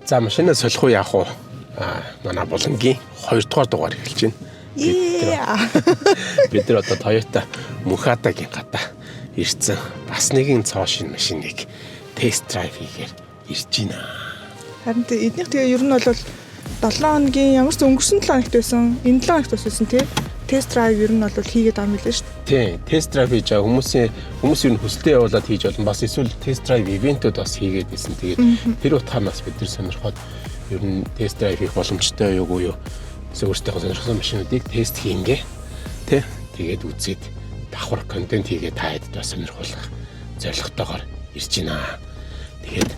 За машинаа солих уу яах уу? Манай Булангийн 2 дугаар дугаар эхэлж байна. Бид нар одоо Toyota Mukata-гийн гадаа ирсэн. Бас нэгэн цоо шин машиныг тест драйв хийхээр ирж байна. Харин эднийх тэгээ ер нь бол 7 хоногийн ямар ч өнгөрсөн 7 хоногт байсан. Энэ 7 хоногт байсан тий. Тест драйв ер нь бол хийгээд байгаа юм билээ шүү дээ. Тий, тест драйв хийж байгаа хүмүүс ер нь хүсэлтээ явуулаад хийж болно. Бас эсвэл тест драйв ивентүүд бас хийгээд байсан. Тэгээд тэр утгаарнаас бид нар сонирхоод ер нь тест драйв хийх боломжтой юу юу өөрсдийнхөө сонирхсан машинуудыг тест хийнгээ. Тий. Тэгээд үзээд давхар контент хийгээд та хэд бас сонирхуулах зорилготойгоор ирж байна. Тэгээд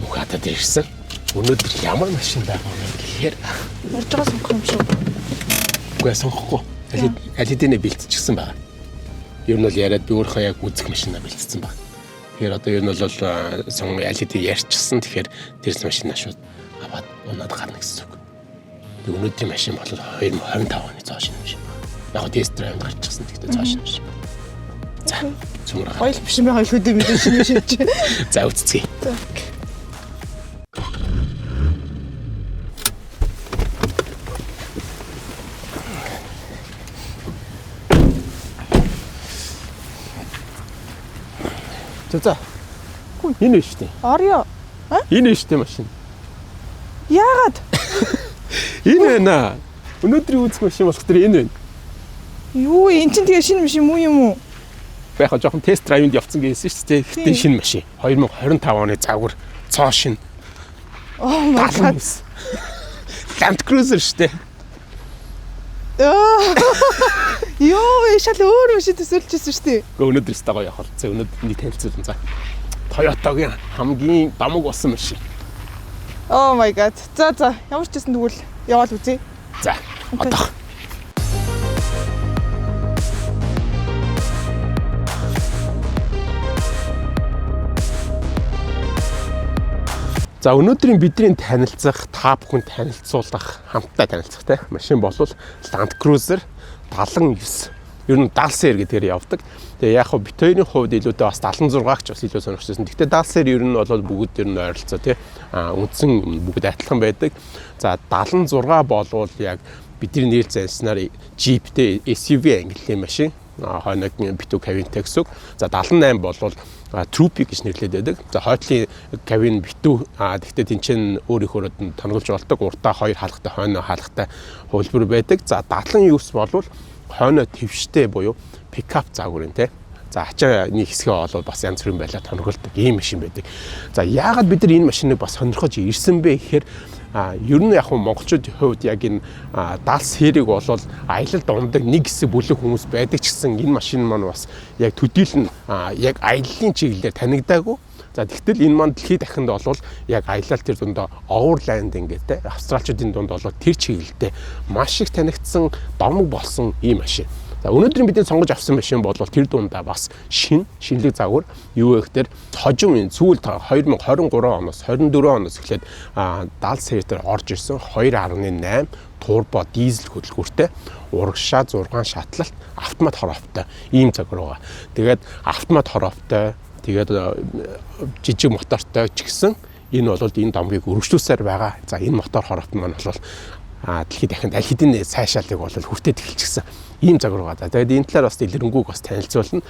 Mukata-д ирсэн. Өнөөдөр ямар машин байгаа вэ гэхээр орж байгаа сонгох юм шүү. Үгүй сонгохгүй. Аль хэдийнэ бэлтчихсэн байна. Ер нь бол яриад би өөрөө яг үзэх машинаа бэлтцсэн байна. Тэгэхээр одоо ер нь бол аль хэдийн ярьчихсан. Тэгэхээр тэр машинаа шууд аваад унаад гарна гэсэн үг. Өнөөдрийн машин бол 2025 оны цоо шинэ машин байна. Яг тест драйвд гарчихсан. Тэгтээ цоо шинэ машин байна. За, цөмөр. Хоёул биш юм хоёул хөдөө мэдээ шинэ машин чи. За үцгэе. За. Энэ нь шүү дээ. Орё. Энэ нь шүү дээ машин. Яагаад? Энэ байна. Өнөөдрийн үзэх машин болох тэр энэ байна. Юу эн чинь тэгээ шинэ машин муу юм уу? Бэхэ жоохон тест драйвд явцсан гэсэн шүү дээ. Гэтэ шинэ машин. 2025 оны загвар цоо шинэ. Oh my god. Land Cruiser шүү дээ. Йоо, шал өөр машин төсөөлчихсөн шүү дээ. Өнөөдөр стагаа явах. За өнөөдрний танилцуулна за. Toyota-гийн хамгийн дамаг болсон машин. Oh my god. За ямар ч гэсэн тэгвэл яваал үзье. За. Одоо. За өнөөдрийн бидний танилцах, та бүхэн танилцуулах, хамтдаа танилцах те машин бол Land Cruiser 79. Ер нь Dalser гэдгээр явдаг. Тэгээ яг хөө бит хоёрын хувьд илүүтэй бас 76-г ч бас илүү сонирхчихсан. Гэхдээ Dalser ер нь бол бүгд ер нь ойролцоо тий. Үндсэн бүгд адилхан байдаг. За 76 болвол яг бидний нэр занснаар Jeep-тэй SUV ангиллын машин. Хойног битүү кабинтэй гэсэн үг. За 78 болвол Troopy гэж нэрлэдэг байдаг. За хойтлын кабин битүү тэгтээ тэнцэн өөр их өрөөд нь тонголж болдог. Уртаа хоёр хаалгатай, хойноо хаалгатай хөлбөр байдаг. За 79 болвол хойноо твштэй буюу пикап загварын те. За ачааны хэсгээ бол бас янз бүрийн байлаа тонголдог ийм машин байдаг. За яагаад бид нар энэ машиныг бас сонирхож ирсэн бэ гэхээр ер нь яг монголчуудын хувьд яг энэ Dalser-ийг бол аялалд ундаг нэг хэсэг бүлэг хүмүүс байдаг ч гэсэн энэ машин маань бас яг төдийлөн яг аяллаа чиглэлээр танигдаагүй. За тэгтэл энэ маань дэлхийд дахинд бол яг аялал тэр дундаа overland ингээд австралчуудын дунд бол тэр чиглэлтэй маш их танигдсан домог болсон ийм машин. За өнөөдрийн бидний сонгож авсан машин бол тэр дундаа бас шинэлэг загвар юу вэ гэхээр хожим энэ сүүл 2023 оноос 24 оноос эхлээд Dalser дээр орж ирсэн 2.8 турбо дизель хөдөлгөөртэй урагшаа 6 шатлалт автомат хорофтой ийм загвар байгаа. Тэгээд автомат хорофтой тэгээд жижиг мотортой ч гэсэн энэ бол энэ домгийг өргөжлүүлсээр байгаа. За энэ мотор хорофт маань бол дэлхийд дахинд аль хэдийн сайшаалыг бол хүртээд эхэлчихсэн ийм загвар байгаа. Тэгээд энэ талаар бас дэлгэрэнгүй бас танилцуулна.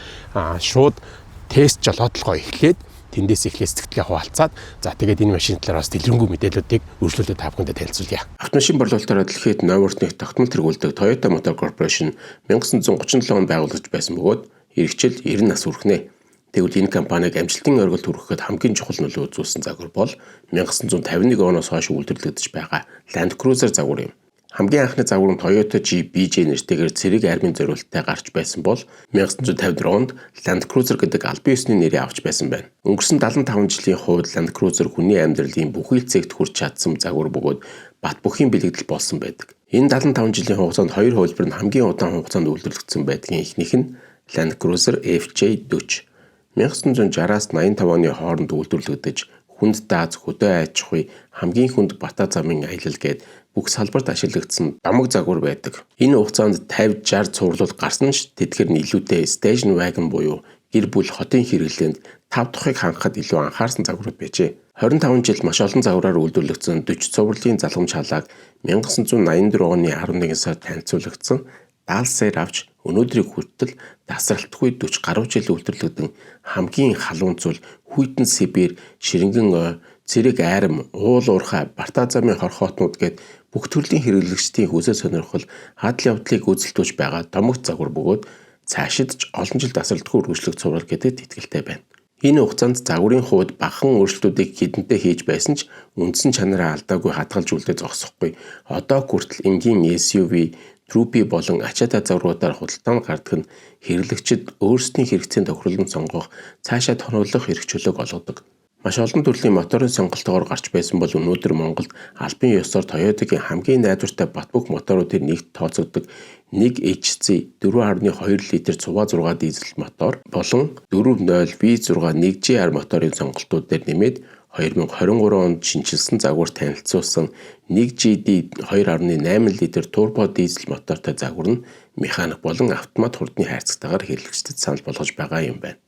Шууд тест жолоодлогоо эхлээд тэндээс эхлээд сэтгэлгээ хуваалцаад за тэгээд энэ машин талаар бас дэлгэрэнгүй мэдээллүүдийг үргэлжлүүлээд та бүхэндээ танилцуулъя. Автомашин борлуулалтаараа дэлхийд номерт нэг тогтмол тэргүүлдэг Toyota Motor Corporation 1937 онд байгуулагдж байсан бөгөөд иргэжил 90 нас хүрхнэ. Тэгвэл энэ компаниг амжилтын оргилд хүрэхэд хамгийн чухал нөлөө үзүүлсэн загвар бол 1951 оноос хойш үйлдвэрлэгдэж байгаа Land Cruiser загвар юм. Хамгийн анхны загвар нь Toyota Jeep BJ нэртэйгээр цэрэг армийн зориулалттай гарч байсан бол 1954 онд Land Cruiser гэдэг албан ёсны нэрийг авч байсан байна. Өнгөрсөн 75 жилийн хувьд Land Cruiser хүний амьдралын бүхий л зэгт хүрч чадсан загвар бөгөөд бат бүхийн бэлэгдэл болсон байдаг. Энэ 75 жилийн хугацаанд хоёр хөлбөр нь хамгийн удаан хугацаанд үйлдвэрлэгдсэн байдгийн ихнийх нь Land Cruiser FJ40. 1960-аас 85 оны хооронд үйлдвэрлэгдэж хүнд дааз хөдөө аж ахуй хамгийн хүнд бата замын аялал гээд бүх салбарт ашиглагдсан дамаг загвар байдаг. Энэ хугацаанд 50-60 цувралууд гарсан ч тэдгээр нь илүүтэй station wagon буюу гэр бүл хотын хэрэглээнд 5 дахыг хангахад илүү анхаарсан загварууд байжээ. 25 жил маш олон загвараар үйлдвэрлэгдсэн 40 цувралын залгамж хаалгааг 1984 оны 11 сард танилцуулагдсан даалсаар авч өнөөдрийг хүртэл тасралтгүй 40 гаруй жил үйлдвэрлэгдэн хамгийн халуун зүйл Хүйтэн Сибирь, Ширэнгэн ой, Цэрэг Айрам, Уул Уурхай, Бартаа замын хорхоотнууд гээд бүх төрлийн хэрэглэгчдийн хүсэл сонирхол хадал явдлыг үзэлдүүлж байгаа томогт загвар бөгөөд цаашид ч олон жил тасралтгүй үргэлжлэх цуврал гэдэгт итгэлтэй байна. Энэ хугацаанд загварын хувьд багахан өөрчлөлтүүдийг хэдэнтэй хийж байсан ч үндсэн чанараа алдаагүй хадгалж үлдээ зогсохгүй. Одоо хүртэл энгийн SUV, Трупи болон ачаата загваруудаар худалдаанд гардаг нь хэрэглэгчид өөрсдийн хэрэгцээнд тохируулан сонгох, цаашаа тоногдох эрх чөлөөг олгодог. Маш олон төрлийн моторын сонголтоогоор гарч байсан бол өнөөдөр Монголд албан ёсоор Toyota-гийн хамгийн найдвартай бат бөх моторуудын нэгт тооцогддог 1HC 4.2 литр цуваа 6 дизель мотор болон 4.0 V6 1GR моторын сонголтууд дээр нэмээд 2023 онд шинжилсэн загвар танилцуулсан 1GD 2.8 литр турбо дизель мотортой загвар нь механик болон автомат хурдны хайрцагтайгаар хэрэглэгчдэд санал болгож байгаа юм байна.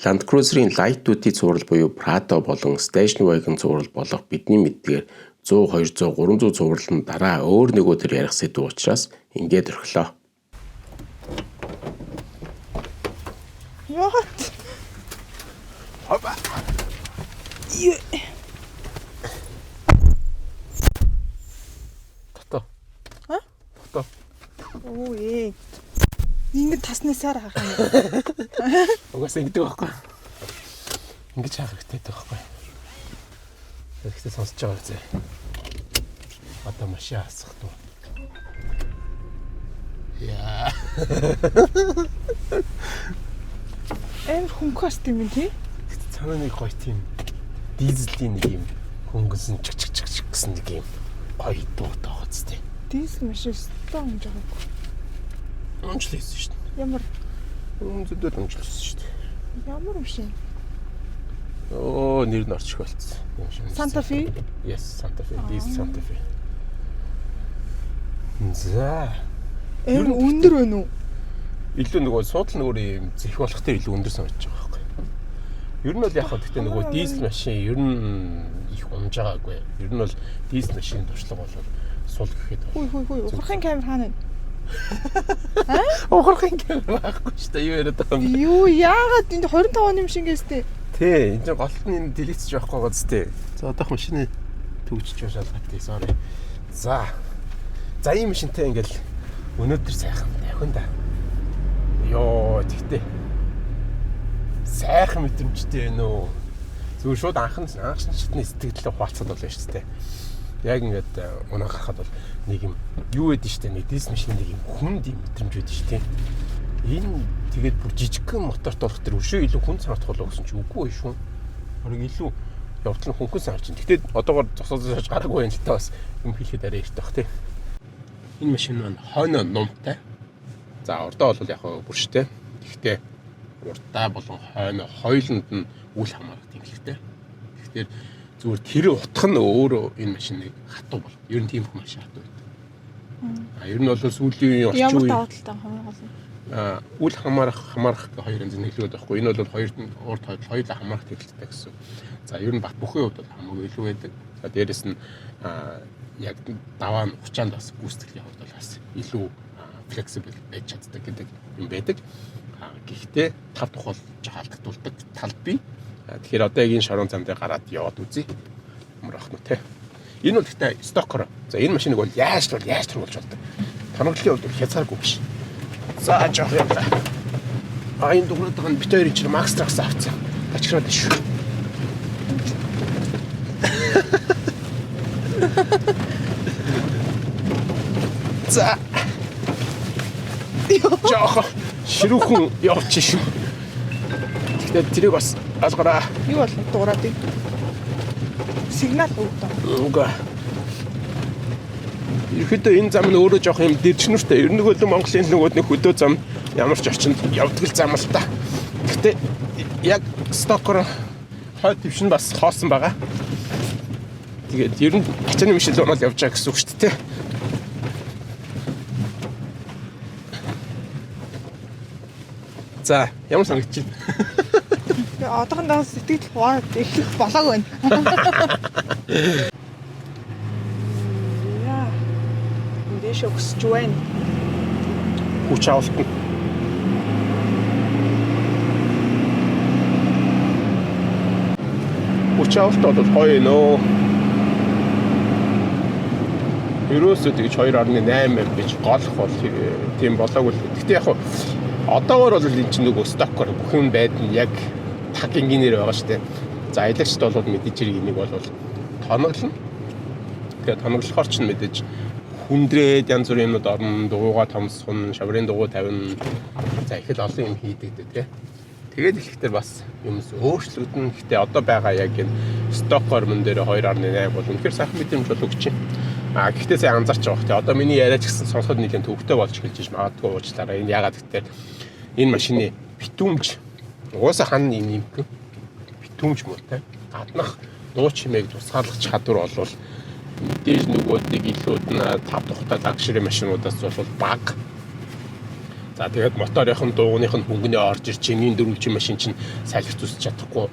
Land Cruiser-ийн Light Duty цуврал буюу Prado болон Station Wagon цуврал болох бидний мэддгээр 100, 200, 300 цуврал нь дараа өөр нэг өдөр ярих сэдв учраас ингээд орхилоо. What? Хопа. Тото. Ха? Тото. Оо ээ. Ингээд таснасаар хаах юм. Угаас ингэдэг байхгүй. Ингэж хаах хэрэгтэй байхгүй. Тэгэхдээ сонсож байгаа үзье. Одоо машин асах туу. Яа. Хөнгөс тийм тий? Цаана нэг гоё тийм дизелийн нэг юм хөнгөсөн чиг гэсэн нэг юм гоё дуу таагац тий. Дизель машин стон гэж байгаа. Унжлээсэн шүү дээ. Ямар Үнэндээ унжлээсэн шүү дээ. ямар машин? Оо нэр нь орчих болцсон. Santa Fe? Yes, Santa Fe. Diesel Santa Fe. За. Өндөр байна уу? Илүү нөгөө суудлын өөр юм зэх болохтой илүү өндөр санагдаж байгаа байхгүй. Ер нь бол яг хаа гэхдээ нөгөө дизель машин ер нь их унж байгаагүй. Ер нь бол дизель машины туршлага бол сул гэхэд. Хүй. Ухрахын камер хаана вэ? Ухрахын камер байхгүй шүү дээ. Юу яриад байгаа юм бэ? Юу яагаад энд 25 оны машинээс тээ? Тий, энэ голт нь дэлгэцж байхгүй байгаа зү. За одоох машины төгжиж шалгатыг sorry. За ийм машинтай ингээл өнөөдөр сайхан тавих нь да. Йоо, тэгтээ. Сайхан мэдрэмжтэй байна уу? Зүгээр шууд анхны шатны сэтгэлдээ хуваалцаад болно шүү дээ. Яг ингээд унаа гарахад бол нэг юм юу гэдэг шүү дээ. Нэг дизель машин нэг юм хүнд юм мэдрэмж байдаг шүү дээ. Энэ тэгээд бүр жижигхэн моторт орох тэр өшөө илүү хүн санагдах болоо гэсэн чи үгүй шүү. Орог илүү явтал нь хөнгөн санаж чинь. Тэгтээ одоогоор зогсоож гараагүй юм л та бас юм хийхэд арай эрт байх тий. Энэ машин маань хойно нумтай. За урдаа бол яг бүрштэй. Тэгтээ урдаа болон хойно хоёуланд нь үл хамаардаг юм хэрэгтэй. Тэгэхээр зүгээр тэр утх нь өөрөө энэ машиныг хатуу бол. Ер нь тийм их машин хатуу байдаг. Ер нь бол сүүлийн орчин үеийн үеийн ямар давталтай хамгаалсан. Үл хамаарах хоёрын зэнэглүүд байхгүй. Энэ бол хоёрт нь урд хойд хоёулаа хамаарах хэлтэй гэсэн. За ер нь бат бүхэн хувьд бол хамаагүй илүү байдаг. За дээрэс нь яг даваа нь хугацаанд бас гүйцэтгэлийн хувьд бол бас илүү flexible байж чаддаг гэдэг юм байдаг. Гэхдээ тав дахь бол алдагдуулдаг тал бий. Тэгэхээр одоо яг энэ шорон зам дээр гараад яваад үзье. Ямар ах нь те. Энэ бол гэхдээ стокер. За энэ машиныг бол яаж тургуулж болдог. Тоноглолын хувьд хязгааргүй биш. За жоох юм да. Энэ дугнаад байгаа нь бит хоёрын чинь Max Trax авцсан. Тачраад шүү. За. Жоох ширүүхэн явчих шүү. Тэгтээ тэрийг бас алгараа. Юу бол дуурайд юм. Сигнал өгдөө. Үгүй. Ихэдээ энэ зам нь өөрөө жоох юм дэрчнүртэй. Ер нь нөгөө Монголын нөгөөд нэг хөдөө зам ямар ч орчинд явдаг л зам л та. Гэхдээ яг стокер хойд твшин бас хоосон байгаа. Тэгээд ер нь ачааны мишэл онол явж байгаа гэсэн үг шүү дээ. За За ямар санагдчих вэ? Тэгээ одоохондоо сэтгэл хуваад эхлэх болоог байна. Яа. Дэш өгсөж байна. Хүч авалтна. Хүч авалт бол гоё нөө. Ерөөсөө тэгж 2.8 гэж голох бол тийм болоогүй л. Гэхдээ яг одоогор бол энэ чинь нөгөө стокор бүх юм байд нь яг таг инженеэр байгаа шүү дээ. За аялагчд бол мэдээж хэрэг энийг бол тоноглоно. Тэгээд тоноглохоор ч мэдээж хүндрээд янз бүрийн юмуд орно, дугуйгаа томсгоно, шаврын дугуй тавина. За их л олон юм хийдэг дээ. Тэгээд ихтэй бас юмс өөрчлөгдөн. Гэхдээ одоо байгаа яг энэ сток гормон дээр 2.8 бол үнэхээр сайхан мэдрэмж бол өгч юм. Гэхдээ сайн анзаарч байгаа. Тэ одоо миний яриач гэсэн сонсоход нэлээд төвөгтэй болж эхэлж магадгүй уучлаарай. Энэ ягаад гэвэл энэ машины битүүмж угаасаа хань юм битүүмж муутай. Гаднах дуу чимээг тусгаарлах чадвар бол мэдээж нөгөөдгийг илүүд нь 5 тухтай лагшери машинуудаас бол бага. За тэгээд моторынхын дуугных нь хөнгөнөө орж ирж чинь энэ дөрвөлжин машин чинь салхи зүсч чадахгүй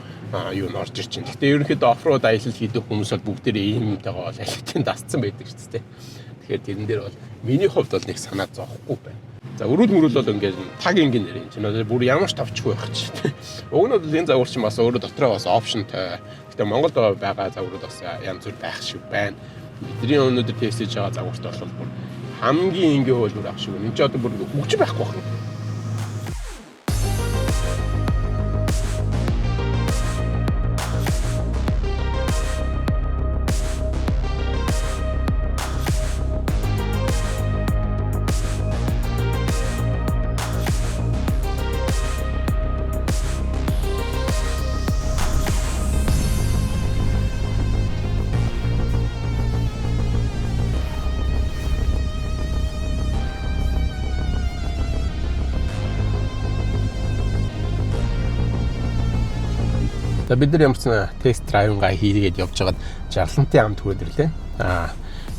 юу н орж ирж чинь. Гэхдээ ерөнхийдөө оффроуд аялал хийдэг хүмүүс бол бүгдээрээ ийм юмтайгаа бол алхтын дасцсан байдаг ч тийм. Тэгэхээр тэрэн дээр бол миний хувьд бол нэг санаа зовхгүй байна. За өрүүл мөрөл бол ингээд таг инженеэр юм чинь бүр ямар ч товчгүй байх ч тийм. Уг нь бол энэ загвар чинь бас өөрөө дотроо бас опшнтай. Гэхдээ Монголд байгаа загварууд бас янз бүр байх шиг байна. Бидний өнөөдөр тест хийж байгаа загварт бол бүр хамгийн ингийн хөл бүр ах шиг. Энд ч одоо бүр хөгж байхгүй байна. За бид нар ямарчсан тест драйвингаа хийгээд явж байгаад жарлантын амт хүрээд ирлээ.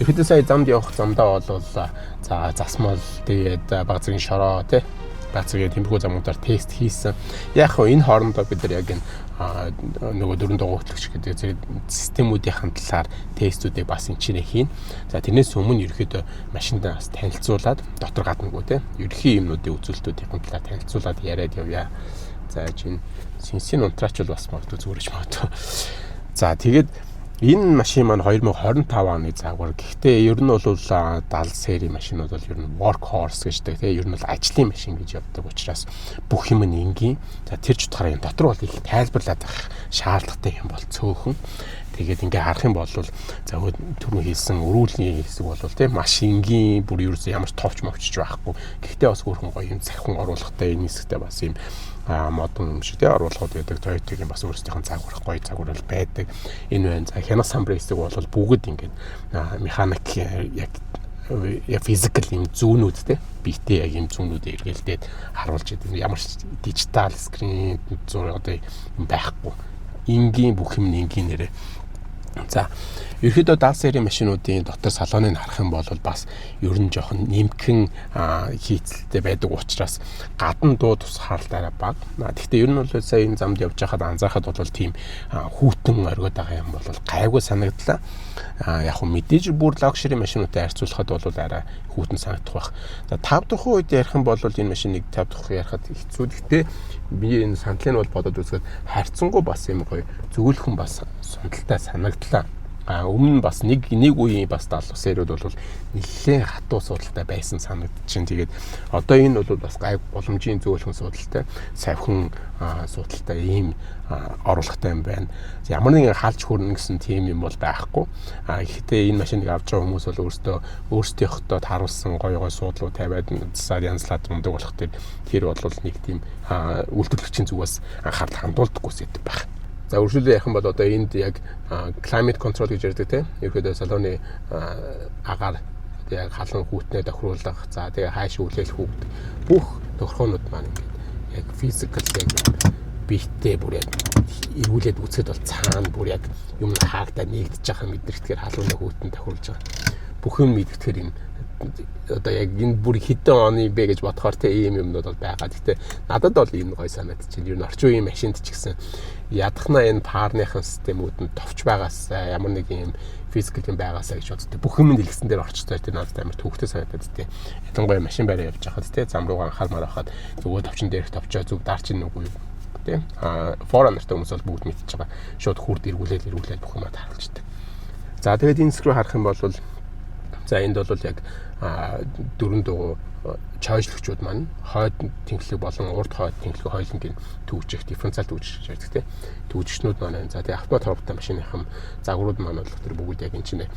Ерөнхийдөө сая замд явах замдаа бол за засмал тэгээд баг зэргийн шороо тий баг зэргийн тэмхүү замуудаар тест хийсэн. Яг хөө энэ хоорондоо бид нар яг энэ нөгөө дөрөв дугуйтлогч гэдэг зэрэг системүүдийн талаар тестүүдийг бас энэ хийн. За тэрнээс өмнө ерөнхийдөө машиндаа бас танилцуулаад дотор гаднагүй тий ерөнхий юмнуудын үзүүлэлтүүдийн талаар танилцуулаад яриад явъя. За энэ синсийн унтраач бол бас магадгүй зүгээрч магадгүй. За тэгээд энэ машин маань 2025 оны загвар. Гэхдээ ер нь бол 70 сери машинууд бол ер нь work horse гэжтэй тийм ер нь бол ажлын машин гэж явдаг учраас бүх юм нь энгийн. За тэр ч утгаараа энэ дотор бол их тайлбарлаад байх шаардлагатай юм бол цөөхөн. Тэгээд ингээ харах юм бол за түрүү хийсэн өрүүлний хэсэг бол тийм маш энгийн бүр ерөөсөө ямар ч товч мовчж байхгүй. Гэхдээ бас хөрхөн гоё юм захин оруулахтай энэ хэсэгтээ бас юм модон юм шиг тий оруулахуд байдаг. Toyota-гийн бас өөрсдийнх нь загвар гоё загвар бол байдаг. Энэ байна. За хянах самбрейсэг бол бүгд ингээд механик яг физикал юм зүүнүүд тий биетэй яг юм зүүнүүд эргэлдээд харуулж идэв. Ямар ч дижитал скрин зур одоо юм байхгүй. Энгийн бүх юм энгийн нэрээ. За ерөөдөө 70 серийн машинуудын дотор салоныг харах юм бол бас ер нь жоохон нэмхэн хийцэлтэй байдаг учраас гадна дуу тусгаарлаараа баг. Гэхдээ ер нь бол сая энэ замд явж байхад анзаархад бол тийм хүүтэн оргиод байгаа юм бол гайгүй санагдлаа. Яг хөө мэдээж бүр лакшери машинуудтай харьцуулахад бол арай хүүтэн санагдах байх. За 5 дахь үед ярих юм бол энэ машиныг 5 дахь ярихад хэцүү. Гэхдээ би энэ сандлыг бол бодоод үзэхэд харьцангуй бас юм гоё зөвлөхөн бас сунталтай санагдлаа. Өмнө нь бас нэг үеийн бас 70 сериуд бол нэлээд хатуу судалтай байсан санагдчихээн. Тэгээд одоо энэ бол бас гай боломжийн зөвлөхөн судалтай, савхан судалтай ийм оруулахтай юм байна. Ямар нэгэн халж хөрнө гэсэн тийм юм бол байхгүй. Гэхдээ энэ машиныг авч байгаа хүмүүс бол өөрсдийнхөө харуулсан гоё суудлууд тавиад засаар янзлаад ундаг болох тэр бол нэг тийм үйлдвэрлэгчийн зүгээс анхаарал хандуулдаггүй зүйл байх. За үргэлжлүүлээ ярих юм бол одоо энд яг climate control гэж ярьдаг тийм. Ерөөдөө салоны агаар яг халуун хүүтнээ тохируулах, за тэгээ хайш үлээх хүүт бүх тохиромжууд маань ингээд яг physical яг биетэй бүр яг эргүүлээд үсгэд бол цаана бүр яг юм хаагдаа нэгдэж байгаа мэдрэгдэхээр халууны хүүтэн тохируулж байгаа. Бүх юм мэдгэхээр юм одоо яг энэ бүр хэдэн оны бэ гэж бодохоор те ийм юмнууд бол байгаа. Гэхдээ надад бол энэ гоё санагдчихэв. Ер нь орчин үеийн машинд ч гэсэн ядахна энэ парныхын системүүд нь товч байгаас ямар нэг юм физикл юм байгаасаа гэж боддог. Бүх юм дэлгэсэн дээр орчтой те надад амар төвхтэй санагдаад те. Ялангуяа машин бариа явж байхад те зам руугаа анхаармаар байхад зөвхөн товчин дээрх товчоо зүг дарчин нүггүй те. Форнертэй хүмүүс бол бүгд мэдчихэж байгаа. Шууд хүрд эргүүлээд бүх юмаа тааруулждаг. За тэгээд энэ скрүү харах юм бол за энд бол яг дөрөв дугуй чойжлогчуд маань хойд тэнхлэг болон урд хойд тэнхлэг хоёулангийн төвжих дифференциал төвжих гэж ярьдаг тийм. Төвжигчнүүд маань за тэгээ автомат хоровтой машиныхан загварууд маань бол тэр бүгд яг энэ чинь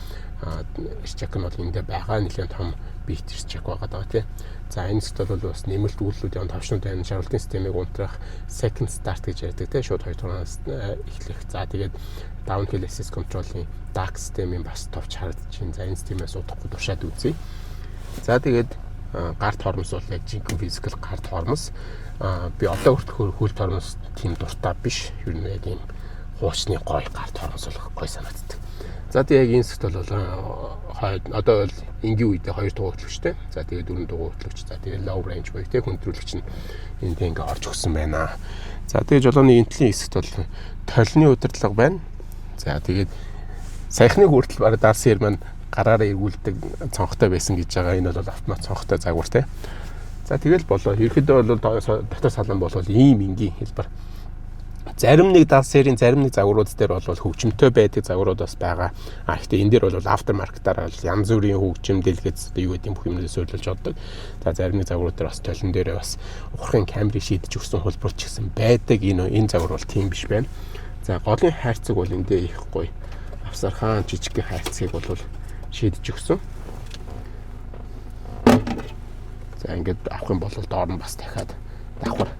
чек нь бол эндээ байгаа нэлээд том бит чек байгаа даа тийм. За энэ зүйл бол бас нэмэлт үйлдэлүүдийн товчнууд байна. Шаардлагын системийг унтрах second start гэж ярьдаг тийм. Шууд 2 дугаараас эхлэх. За тэгээд downhill assist control-ийн DAC системийн бас товч харагдаж байна. За энэ системээс удахгүй туршаад үзье. За тэгээд гарт хормос бол яг жинхэнэ физикал гарт хормос. Би одоо хүртэл хөл хормос тийм дуртай биш. Ер нь яг ийм хуучны гоё гарт хормос болох гоё санагддаг. За тэгээд яг энэ зүйл бол одоо бол энгийн үедээ 2 дугаар хөтлөгчтэй. За тэгээд 4 дугаар хөтлөгч. За тэгээд low range буюу тэг хүндрүүлэгч нь энд ингээ орж өгсөн байна. За тэгээд жолооны энтлийн хэсэгт бол толны удирдлага байна. За тэгээд саяхны хүртэл бараг дарс хэр маань гараараа эргүүлдэг цонхтой байсан гэж байгаа. Энэ бол автомат цонхтой загвар те. За тэгэл болоо. Ерхэдөө бол дотор салан бол ийм энгийн хэлбэр. Зарим нэг дарс хэрийн зарим нэг загварууд дээр бол хөгжмөнтэй байдаг загварууд бас байгаа. Гэхдээ энэ дээр бол aftermarket-аар бол янз бүрийн хөгжим дэлгэц юу гэдэг бүх юмнаас өөрлөж оддог. За зарим нэг загварууд дээр бас толон дээрээ бас ухрын камерыг шийдэж өгсөн хөлбөр ч гэсэн байдаг. Энэ загвар бол тийм биш байна. За голын хайрцаг бол эндээ их гоё. Авсархан жижиг хайрцгийг бол шийдэж өгсөн. За ингээд авах юм бол доор нь бас дахиад давхар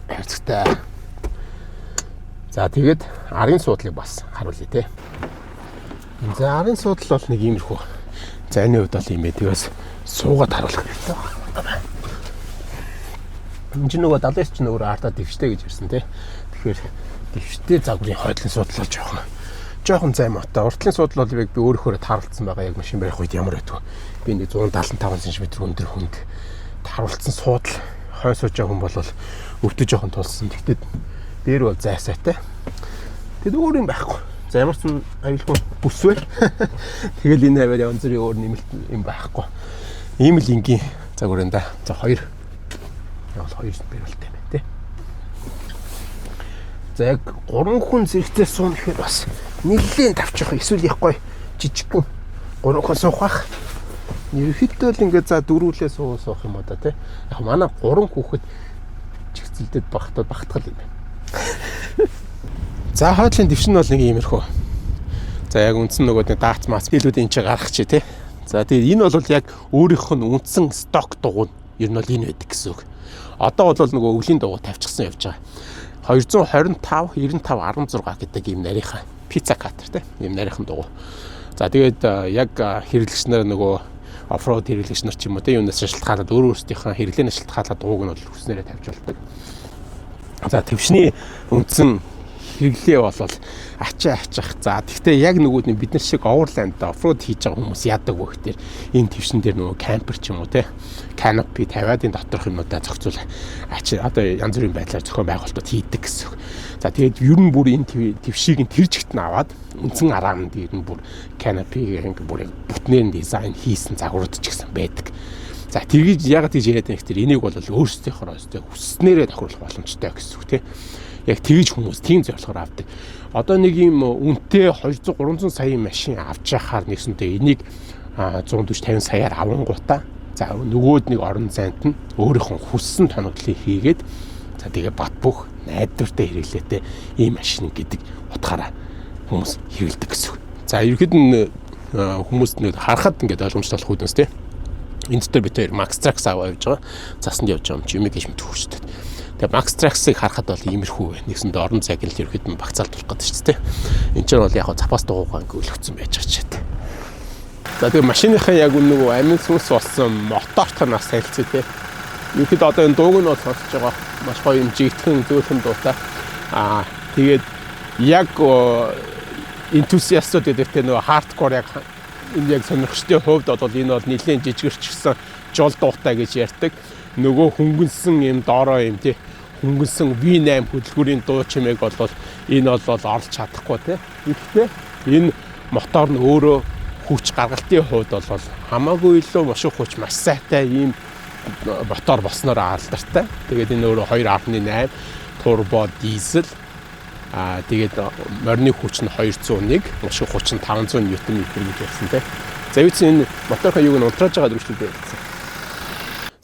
хайрцагтай. За тэгээд арын суудлыг бас харуулъя те. За арын суудлал бол нэг иймэрхүү. За энэ үед бол юм ээ. Тэгээс суугаад харуулах хэрэгтэй байна. Энд нөгөө 70-с ч нөгөө артаа дэвштэй гэж ирсэн те. Тэгэхээр дэвштэй загварын хойдлын суудлал жоохон зай мотой. Уртлын суудлал бол би өөрөөхөө тааралцсан байгаа. Яг машин барих үед ямар байдгүй. Би нэг 175 см өндөр хүнд тааруулсан суудал хой сууж байгаа хүн бол өвтөж жоохон тулсан. Тэгтээ дээр бол зайсаатай. Тэгэд өөр юм байхгүй. За ямар ч аюулгүй бүсвэ. Тэгэл энэ хаваар янз бүрийн өөр нэмэлт юм байхгүй. Ийм л энгийн загвар энэ да. За 2 барилтай байна тий. За яг 3 хүн зэрэгтэй суун гэхээр бас нэлээд тавчих. Эсвэл их гоё жижигхэн 3 хүн суух бах. Ерөнхийдөө л ингээд за дөрвөлээ суух юм одоо тий. Яг манай 3 хүүхэд чигцэлдэд багтгал юм байна. За хойдлын дэвшин бол нэг иймэрхүү. За яг үндсэн нөгөө нэг даац мац билүүдийн чи гарах чи тий. За тэгээд энэ бол яг өөрийнх нь үндсэн сток дугуй ер нь бол энэ байдаг гэсэн үг. Одоо бол нөгөө өвлийн дугуй тавьчихсан явж байгаа. 225 95 16 гэдэг ийм нарийнхан пицца катер тий. Ийм нарийнхан дугуй. За тэгээд яг хэрэглэгч нар нөгөө оффроуд хэрэглэгч нар ч юм уу тий юунаас шалтгаалаад өөрөөсийнхөө хэрэглэнээс шалтгаалаад дууг нь бол хүснээрээ тавьж болдог. За твшний үндсэн хэрэглээ бол ачаах. За тэгвэл яг нөгөө бид нар шиг оверланд оффроуд хийж байгаа хүмүүс яадаг вэ гэхээр энэ твшин дээр нөгөө кампер ч юм уу те канопи тавиад энэ доторх юмудаа зохицуул одоо янз бүрийн байдлаар зохион байгуулалтууд хийдэг гэсэн. За тэгээд ер нь бүр энэ твшийг нь тэр жигт нь аваад үндсэн араанд ер нь бүр канопиг ингэ бүр бүтнээр дизайн хийсэн загварууд ч гэсэн байдаг. За тэргийж яг тийж яриад байх тэр энийг бол өөрсдийнхөө хүснээрээ тохируулах боломжтой гэсэн үг тийм. Яг тэгж хүмүүс тийм зорилгоор авдаг. Одоо нэг юм үнэтэй 200 300 саяын машин авч яхаар нэгсэнтэй энийг 140 50 саяар авангуудаа за нөгөөд нэг орон зайд нь өөрийнхөө хүссэн тоноглолыг хийгээд за тэгээ бат бөх найдвартай хэрэглээтэй ийм машин гэдэг утгаараа хүмүүс хэрэглэдэг гэсэн үг. За ерөөд нь хүмүүс нэг харахад ингээд ойлгомжтой болох үүднээс тийм. Энд дээр бид Max Trax аваа явж байгаа. Засанд явж байгаа юм чи юм гэж мэдвэхчтэй. Тэгээ Max Trax-ыг харахад бол иймэрхүү байна. Нэгсэнд орон зайг л ерөөд нь багцаалдуулах гэдэг шүү дээ. Энд чинь бол яг запас дугуйгаа ингээ өлгцсөн байж байгаа ч гэдэг. За тэгээ машиныхаа яг нөгөө амин сүнс болсон мотортой нас хэлцээ те. Ерөөд одоо энэ дууг нь бол сонсож байгаа. Маш гоё юм жигтгэн зөөлхөн дуутай. Тэгээд яг энтузиастууд гэдэг те нөгөө хардкор яг энэ яг сонирхчдын хувьд бол энэ бол нэлийн жижигэрч гисэн жол дуутай гэж ярьдаг. Нөгөө хөнгөнсөн юм доороо юм тий хөнгөнсөн V8 хөдөлгүүрийн дуу чимээг бол энэ бол орлож чадахгүй тий. Гэхдээ энэ мотор нь өөрөө хүч гаргалтын хувьд бол хамаагүй илүү машин хүч маш сайтай ийм мотор болсноор алдартай. Тэгээд энэ өөрөө 2.8 турбо дизель тэгээд морины хүч нь 201, машин хүч нь 500 Нм гэж ярьсан тий. За юу ч энэ моторын юуг нь унтрааж байгаа дөрвөлтэй ярьсан.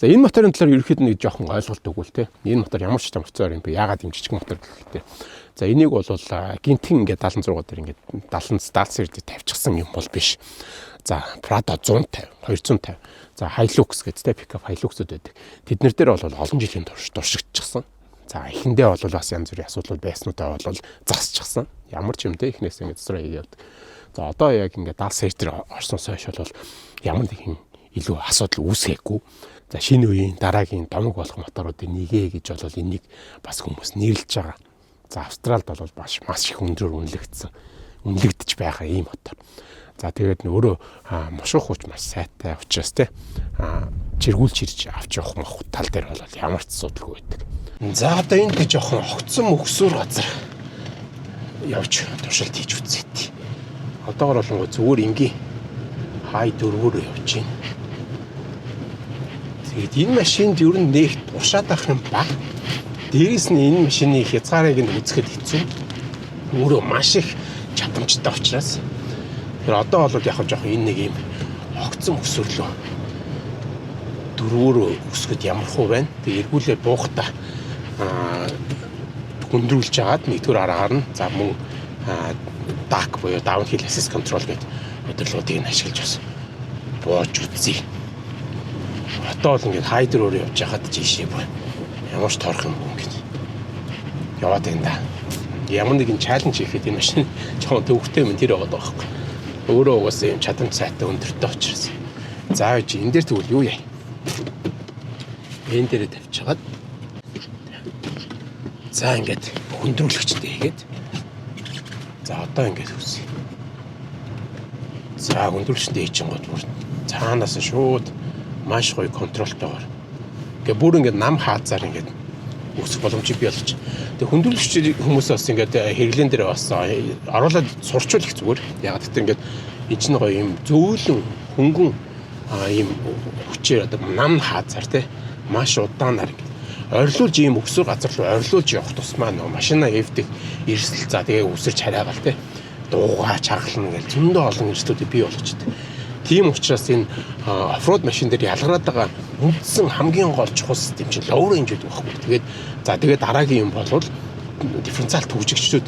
За энэ моторын талаар ерөөхдөө нэг жоохон ойлголт өгвөл тий. Энэ мотор ямар ч тамирцаар юм бэ? Яагаад юм жижиг мотор гэхэлтэй. За энийг бол гинтэн ингээд 76 дээр ингээд 70 сталцэр дээр тавьчихсан юм бол биш. За Prado 150, 250. За Hilux гэдэг пикап Hilux-уд байдаг. Тэднэр дээр бол олон жилийн турш дуршигдчихсан. За эхэндээ бол бас янз бүрийн асуудал байснуудаа бол засчихсан. Ямар ч юм те эхнээс ингээд засраа явдаг. За одоо яг ингээд 70 сая дээр орсноос хойш бол ямар нэгэн илүү асуудал үүсгээгүй. За шинэ үеийн дараагийн домог болох моторуудын нэгэ гэж бол энийг бас хүмүүс нэрлэж байгаа. За Австралид бол маш их өндрөөр үнэлэгдэж байгаа ийм мотор. За тэгээд өөрөө машин хүч маш сайтай учраас те чиргүүлж ирж авч явах тал дээр бол ямар ч асуудалгүй байдаг. За одоо энд би жоохон огцсон мөксүр газар явж туршилт хийж үзье. Одоогор бол зүгээр ингийн хай дөрвөөр явж байна. Тэгээд энэ машинд ер нь нэг уршаад авах юм баг. Дээрээс нь энэ машины хязгаарыг нь үзэхэд хэцүү. Өөрөө маш их чадамжтай учраас. Тэр одоо бол яг жоох энэ нэг юм огцсон өсвөрлөө дөрвөөр өсгөд ямар хуу байна. Тэг эргүүлээ буухта хөндрүүлж агаад нэгдүгээр араагаар нь за мөн DAC буюу downhill assist control гэдэг өдөрлүүдийг нь ашиглаж бас бууж үзье. Одоо бол ингээд хай дөрөөр явж хахад жишээ бай. Ямар ч торох юм ингээд яваад байна да. Ямар нэгэн чаленж хийхэд энэ машин жоохон төвөгтэй юм тэр байгаа байхгүй. Өөрөө угаасаа юм чадамж сайтай өндөртэй учраас. За ээж энэ дээр тэгвэл юу яа? Энэ дээр тавьчихад. За ингээд хөндрүүлэгчтэй хийгээд. За одоо ингээд үсэ. За хөндрүүлэгчтэй хийчихэн гот бүр цаанаас шууд маш гоё контролтойгоор. Ингээ бүр ингээд нам хаазаар ингээд үсэх боломжийг бий болгож. Тэг хөндрүүлэгч хүмүүс бас ингээд хэрэглэн дээр бас оруулаад сурчвал их зүгээр. Яг гэхдээ ингээд энэ чинь гоё юм зөөлөн хөнгөн ийм хүчээр одоо нам хаазаар те маш удаанаар ингээд орилуулж ийм өксөр газар руу орилуулж явах тусмаа нөө машина эвдэг эрсэл за тэгээ үсэрч хараагаал те дуугаа чаргална гэж зөндөө олон эрсдлүүдийг бий болгочтой. Тийм учраас энэ оффроуд машин дээр ялгараад байгаа үндсэн хамгийн гол чухал систем чинь low range гэдэг байхгүй. Тэгээд дараагийн юм бол дифференциал төвжигчдүүд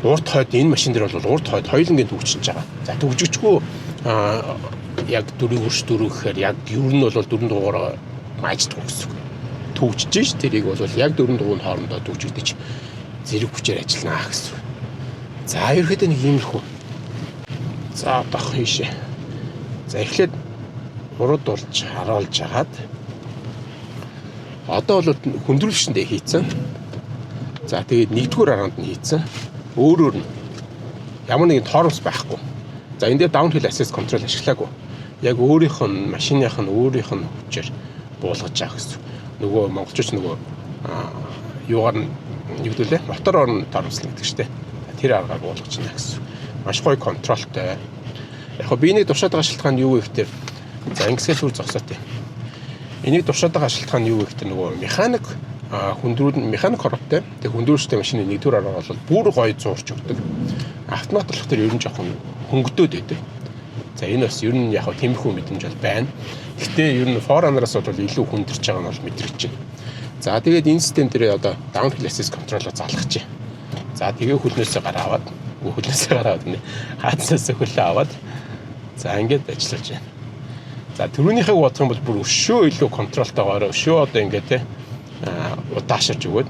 урт хойд энэ машин дээр бол урт хойд хоёулангийн төвчж байгаа. За төвжигчгүй яг 4/4 гэхээр яг ер нь бол 4 дугаар мааждаг гэсэн. Төвжиж ш тэрийг бол яг 4 дугуйн хоорондоо төвжигдэж зэрэг хүчээр ажиллана гэсэн. За ерөөхдөө нэг иймэрхүү. За одоо хийшээ. За эхлээд урд болж харуулж хагаад одоо бол хөндрүүлэгчэндээ хийцэн. За тэгээд нэгдүгээр арганд нь хийцэн. Өөрөөр нь ямар нэгэн торомс байхгүй. За энэ дээр downhill assist control ашиглаагүй. Яг өөрийнх нь машиных нь өөрийнх нь хүчээр буулгаж байгаа гэсэн. Нөгөө монголчууд нөгөө юугаар нь нэгдүүлээ мотор орн торомслог гэдэг чтэй. Тэр аргаар буулгаж байна гэсэн. Маш гоё контролтой. Яг би энийг туршаад байгаа шалтгаан юу вэ гэхээр за ингэсгэл үр зогсоотой. Энийг туршаад байгаа шалтгаан юу вэ гэхээр нөгөө механик механик хоровтой. Тэг хөндрүүлэгчтэй машины нэгдүгээр арга бол бүр гоё зуурч өгдөг. Автомат болохоор ер нь жоохон хөнгөдөөд байдаг. За энэ бас ер нь яг тиймэрхүү мэдрэмж бол байна. Гэхдээ ер нь Forerunner-аас бол илүү хүндэрч байгаа нь бол мэдрэгч байна. За тэгээд энэ систем дээр одоо downhill assist control-о залгаж байна. За тэгээ хөлнөөсөө гараад хаацнаас хөлөө аваад за ингээд ажиллаж байна. За түрүүнийхээ бодох юм бол бүр өшөө илүү контролтойгоор өшөө одоо ингээд те удааширж өгөөд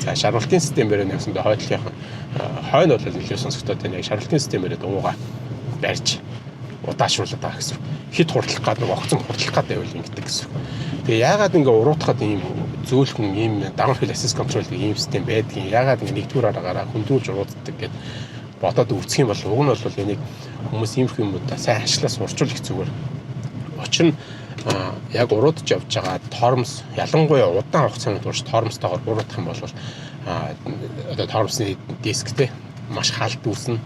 за шаруултын системээр нэгсэндээ хойдлынхан хойно бол илүү сонсогдоод байна. Шаруултын системээр дуугаа барьж удаашруулдаг гэсэн. Хит хурдлах гад нэг огцон хурдлах гад байвал ингэдэг гэсэн. Тэгээ яагаад ингээ уруутахад ийм зөөлхөн ийм downhill assist control гэх ийм систем байдгийг яагаад ингээ нэгдүгээр аргаараа хөндрүүлж уруутдаг гэд бодоод үзэх юм бол уг нь бол энийг хүмүүс иймэрхүү юмудаа сайн ашиглаж сурчвал их зүгээр. Учир нь яг уруудж явж байгаа тоормс ялангуяа удаан хугацааны турш тоормстойгоор уруудах юм бол одоо тоормсны дисктэй маш халт үүснэ.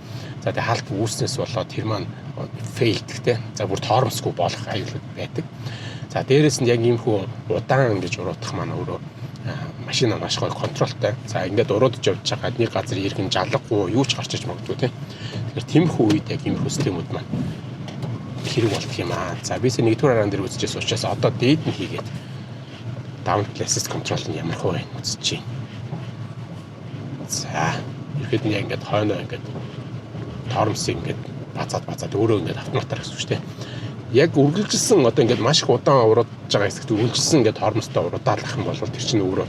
За тэгээ халт үүснээс болоод тэр маань failed гэдэг. За бүр тоормсгүй болох аюулууд байдаг. За дээрэс нь яг иймэрхүү удаан ингэж уруудах маань өөрөө машина маш гоё контролтой. За ингээд уруудж явж байгаа нэг газар иргэн жалгагүй юу ч гарч иж магадгүй тийм. Тэгэхээр тиймэрхүү үед яг иймэрхүү системүүд маань хэрэг болдох юм аа. За бис нэгдүгээр араан дээр үзчихсэн учраас одоо дээд нь хийгээд down assist control нь ямар хөө вэ үзчихье. За ихэд нь ингээд хойноо ингээд тоормсыг ингээд бацаад өөрөө ингээд автоматар гэсэн үг шүү дээ. Яг үргэлжилсэн одоо ингээд маш их удаан уруудж байгаа хэсэгт үргэлжилсэн ингээд тоормстой уруудаалах юм бол тэр чинь өөрөө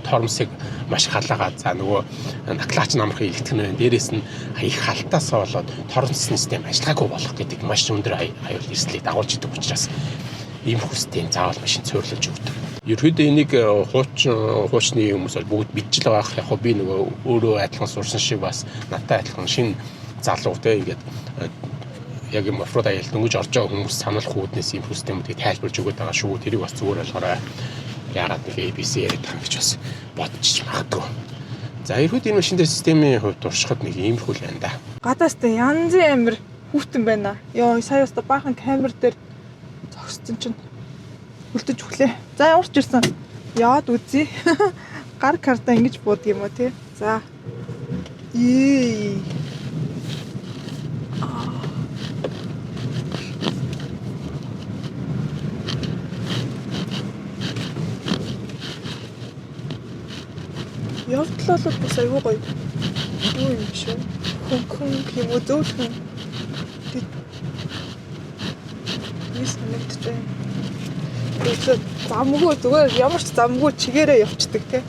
тоормсыг маш халаагаад за нөгөө наклаач намрахыг илтгэх нь дээрээс нь их халтаасаа болоод тоормсны систем ажиллагаагүй болох гэдэг маш өндөр аюул эрсдлийг дагуулж идэг учраас ийм хүстэй заавал машин цоорлуулж өгдөг. Ерөөдөө энийг хуучны хүмүүс бол бүгд мэдчихэл байгаа. Яг би нөгөө өөрөө адилхан сурсан шиг бас надтай адилхан шинэ залуу те ингээд яг юм оффроуд аялал дөнгөж орж байгаа хүмүүс сануулах үүднээс ийм системүүдийг тайлбарж өгöd байгаа шүү. Тэрийг бас зүгээр ойлгоорой. Яагаад нэг ABC яриад байгаа юм гэж бас бодчих магадгүй. За ерөөд энэ машин дээр системийн хувьд туршихад нэг иймэрхүү л байна да. Гадаас тэ янзын амир хүүтэн байна. Йоо сая өстө баахан камер дээр зогссон чинь үлдэж өглөө. За ямарч ирсэн. Яад үзье. Гар карта ингэж буудаг юм уу те. За. Явдлал бол бас аюу гоё. Юу юм шүү. Хөнгөн юм уу зөөлхөн. Юус нэгтэж байна. Тэгээд замгүй зүгээр ямар ч замгүй чигээрээ явцдаг те.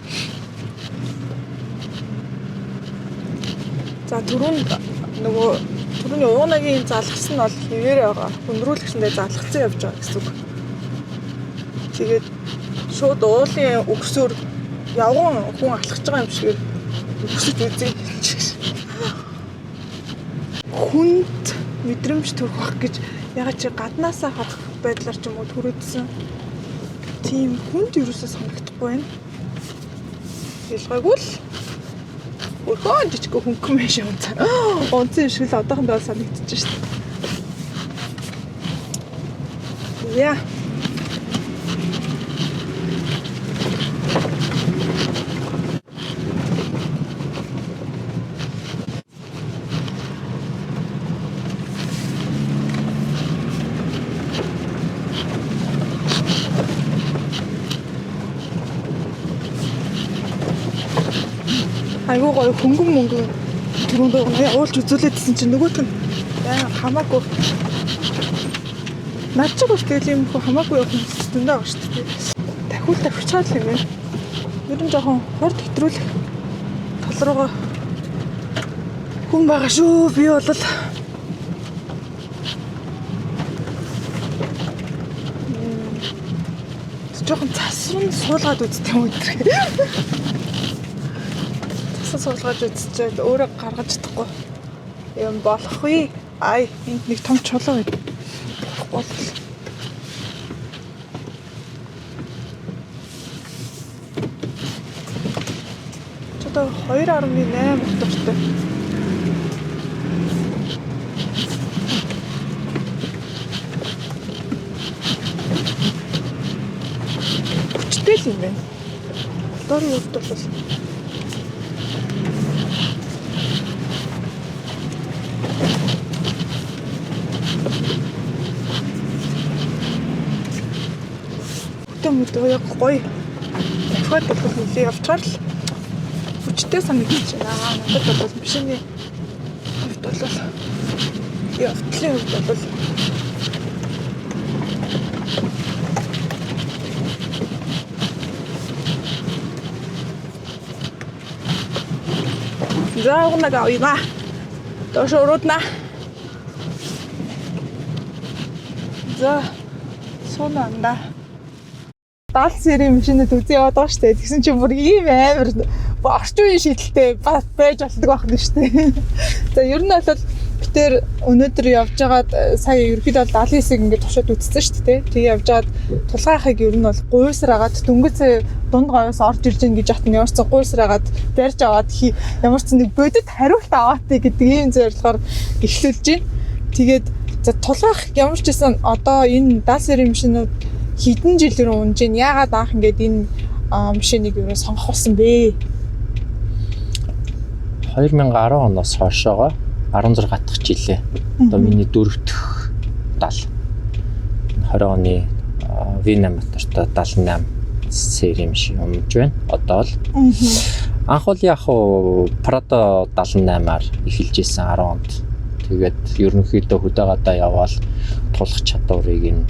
За түрүүний уунагийн залгас нь бол хэвээрээ байгаа. Өндрүүлэгчэндээ залгацсан явж байгаа гэсэн үг. Тэгээд шууд уулын өгсөөр явган хүн алхаж байгаа юм шиг өсөж үзье. Хүнд мэдрэмж төрөх бах гэж ягаад чи гаднаасаа харах байдлаар ч юм уу төрөөдсөн. Тийм хүнд юусоо санагдахгүй байна. Ялгаагүй л өргөн жижиг хөнгөн мэш унцаа. Унцсан шиг л одоохондоо санагдчихэж шээ. Яа. Айгуу гоё хөнгөн мөнгөн түрүүндээ уулж үзүүлээдсэн чинь нөгөөт нь хамаагүй над ч бас тэгэл юм хамаагүй явах юм даа шүү дээ. Дахиул тавьчихад л юм байна. Ер нь жоохон хурд хэтрүүлэх тал руугаа хүн байгаа шүү. Би бол жоохон засрын суулгаад үзтээ юм өдрөө. Суулгаж үзчихээд өөрөө гаргаж чадахгүй юм болохгүй. Ай энд нэг том чулуу байд. Бол чодоо 2.8 мотортой. Хүчтэй л юм байна. Моторын хувьд бол мөдөө яг гоё. Дахиад бол нэлээ явчаар л хүчтэй санагдаж байна. Надад бол машины хувьд бол явдлын хувьд бол заавнага ойма. Доош уруудна. За сонанда 70 сэрийн машинад үзээ яваад байгаа штэ. Тэгсэн чинь бүр ийм амар орчин үеийн шийдэлтэй байж болдог байх нь шүү дээ. За ер нь бол битээр өнөөдөр явж байгаад сая ерөөхдөө 79-ыг ингээд тушаад үтсэн шүү дээ. Тэгээ явж байгаад тулгаахыг ер нь бол гуйсраагаад дөнгөцөө дунд гоёос орж ирж гин гэж хат нь ямар ч гуйсраагаад барьж аваад ямар ч нэг бодит хариулт аваатыг гэдэг ийм зорилгоор эхлүүлж байна. Тэгээд за тулгаах ямар ч гэсэн одоо энэ дасерийн машинууд хэдэн жилээр унж гин яагаад анх ингээд энэ машиныг юу сонгох болсон бэ? 2010 оноос хойшоогоо 16 дахь жилээ. Одоо миний 4 дахь дал. 20 оны V8 мотортой 78 серийн машин өмж байна. Одоо л анх бол яг Prado 78-аар эхэлж исэн 10 онд. Тэгээд ерөнхийдөө хөдөөгаадаа яваал тулах чадварыг нь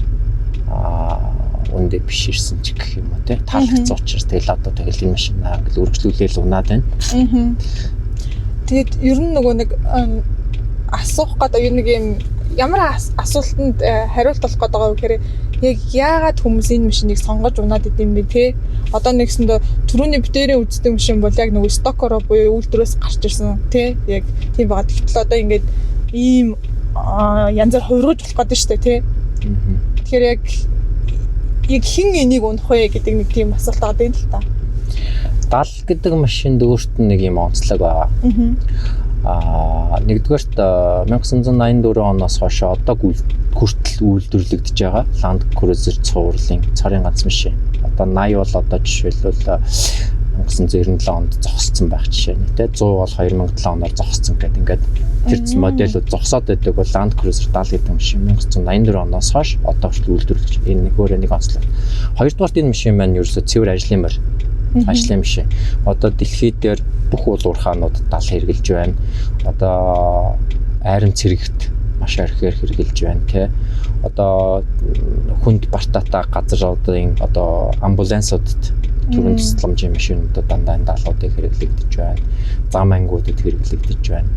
үндэ биш ирсэн ч гэх юм уу те таалагдсан учраас тэгэл одоо тэгэл энэ машинаа ингээл үргэлжлүүлээл унаад байна. Тэгээд ер нь нөгөө нэг асуух гэдэг нэг юм ямар асуултанд хариулт олох гэдэг байгаа вэ гэхээр яг яагаад хүмүүс энэ машиныг сонгож унаад идэм бэ те одоо нэгсэндээ түрүүний битэрийн үздэг машин бол яг нөгөө стокороо буюу үйлдвэрээс гарч ирсэн те яг тийм байгаа. Тэгтэл одоо ингээд ийм янзаар хувиргаж болох гэдэг шүү дээ те. Тэгэхээр яг хин энийг унах вэ гэдэг нэг тийм асуулт байгаа юм л та. Дал гэдэг машинд өөрт нь нэг юм онцлог байгаа. Нэгдүгээрт 1984 оноос хойш одоо хүртэл үйлдвэрлэгдэж байгаа Land Cruiser цувралын цорын ганц машин. Одоо 80 бол одоо жишээлбэл 1997 онд зогссон байх жишээ нь тий 100 бол 2007 оноор зогссон гэдэг ингээд тэр модельүүд зогсоод байдаг бол Land Cruiser 70 гэдэг машин 1984 оноос хойш одоо хүртэл үйлдвэрлэж энэ өөрөө нэг онцлог. Хоёрдугаарт энэ машин маань ерөөсөө цэвэр ажлын машин. Одоо дэлхийд дээр бүх уулуурхаанууд дал хэрглэж байна. Одоо айрам цэрэгт маш ихээр хэрглэж байна тий. Одоо хүнд бартаатай газруудын одоо амбулансуудад түрүүн тусламжийн машинуудад дандаа даалгаврыг хэрэглэгдэж байна. Зам ангиудад хэрэглэгдэж байна.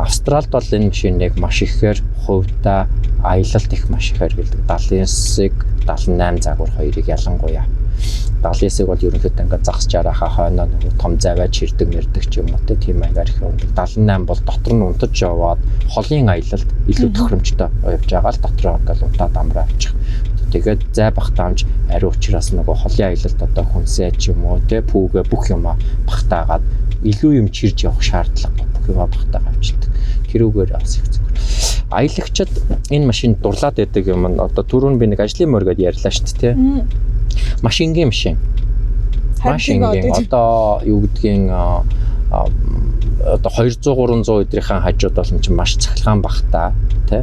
Австралид бол энэ машиныг маш ихээр хувьдаа аялалт их маш их хэрэглэдэг. 79-ыг 78 загвар хоёрыг ялангуяа 79-ыг бол ерөнхийдөө ингээд загас жарахаа хойноо нэг том заваач хэрдэг нэрдэг ч юм уу тийм аягаар их өндөг. 78 бол дотор нь унтаж яваад холын аялалд илүү тохиромжтой явж байгаа л дотроо ингээд унтаад амраа авчих. Тэгээд зай багтаамж ари учраас нөгөө холын аялалд одоо хүнсээ ч юм уу пүүгээ бүх юм багтаагаад илүү юм чирж явах шаардлагагүй бүх юм багтаагаа авчдаг. Тэрүүгээр бас их зүгээр. Аялагчид энэ машин дурлаад байдаг юм одоо түрүүн би нэг ажлын морь гэдээ ярьлаа шүү дээ тий. Машингийн машин. Машингийн одоо юу гэдгийг одоо 200 300 өдрийнхээ хажууд бол чинь маш цахилгаан багтаа тий.